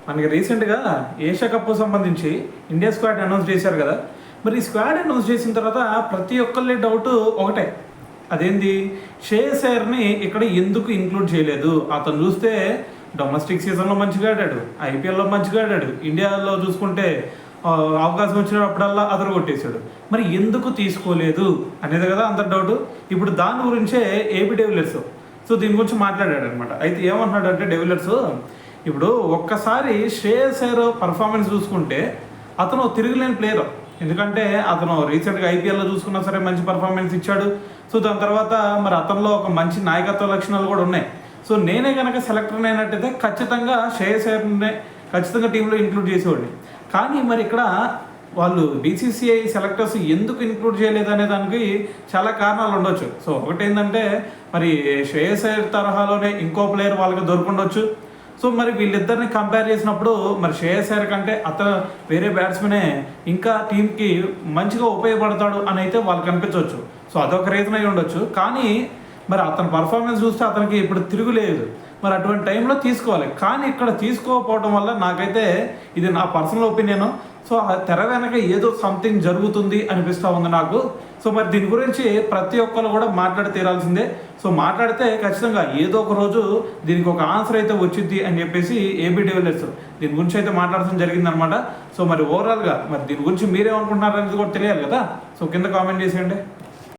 మనకి రీసెంట్గా Asia cup సంబంధించి ఇండియా స్క్వాడ్ అనౌన్స్ చేశారు కదా. మరి ఈ స్క్వాడ్ అనౌన్స్ చేసిన తర్వాత ప్రతి ఒక్కళ్ళే డౌట్ ఒకటే, అదేంది శ్రేయస్ అయ్యర్ని ఇక్కడ ఎందుకు ఇంక్లూడ్ చేయలేదు? అతను చూస్తే డొమెస్టిక్ సీజన్లో మంచిగా ఆడాడు, ఐపీఎల్లో మంచిగా ఆడాడు, ఇండియాలో చూసుకుంటే అవకాశం వచ్చినప్పుడల్లా అతను కొట్టేశాడు, మరి ఎందుకు తీసుకోలేదు అనేది కదా అందరి డౌట్. ఇప్పుడు దాని గురించే ఏబీ డెవిలియర్స్ దీని గురించి మాట్లాడాడు అనమాట. అయితే ఏమంటున్నాడు అంటే డెవిలియర్స్, ఇప్పుడు ఒక్కసారి శ్రేయస్ అయ్యర్ పర్ఫార్మెన్స్ చూసుకుంటే అతను తిరుగులేని ప్లేయర్. ఎందుకంటే అతను రీసెంట్గా ఐపీఎల్లో చూసుకున్నా సరే మంచి పర్ఫార్మెన్స్ ఇచ్చాడు. దాని తర్వాత మరి అతనిలో ఒక మంచి నాయకత్వ లక్షణాలు కూడా ఉన్నాయి. నేనే కనుక సెలెక్టర్ అయినట్టయితే ఖచ్చితంగా శ్రేయస్ అయ్యర్నే ఖచ్చితంగా టీంలో ఇంక్లూడ్ చేసేవాడిని. కానీ మరి ఇక్కడ వాళ్ళు బీసీసీఐ సెలెక్టర్స్ ఎందుకు ఇంక్లూడ్ చేయలేదు అనే దానికి చాలా కారణాలు ఉండొచ్చు. ఒకటి ఏంటంటే మరి శ్రేయస్ అయ్యర్ తరహాలోనే ఇంకో ప్లేయర్ వాళ్ళకి దొరుకుండొచ్చు. మరి వీళ్ళిద్దరిని కంపేర్ చేసినప్పుడు మరి శ్రేయస్ అయ్యర్ కంటే అతను వేరే బ్యాట్స్మెనే ఇంకా టీంకి మంచిగా ఉపయోగపడతాడు అని అయితే వాళ్ళకి అనిపించవచ్చు. అదొక రీజన్ అయి ఉండొచ్చు. కానీ మరి అతని పర్ఫార్మెన్స్ చూస్తే అతనికి ఇప్పుడు తిరుగులేదు. మరి అటువంటి టైంలో తీసుకోవాలి. కానీ ఇక్కడ తీసుకోకపోవడం వల్ల నాకైతే ఇది నా పర్సనల్ ఒపీనియన్. తెర వెనక ఏదో సంథింగ్ జరుగుతుంది అనిపిస్తూ ఉంది నాకు. మరి దీని గురించి ప్రతి ఒక్కరు కూడా మాట్లాడి తీరాల్సిందే. మాట్లాడితే ఖచ్చితంగా ఏదో ఒక రోజు దీనికి ఒక ఆన్సర్ అయితే వచ్చింది అని చెప్పేసి ఏబీ డెవిలియర్స్ దీని గురించి అయితే మాట్లాడటం జరిగిందనమాట. మరి ఓవరాల్గా మరి దీని గురించి మీరేమనుకుంటున్నారు అనేది కూడా తెలియాలి కదా. కింద కామెంట్ చేసేయండి.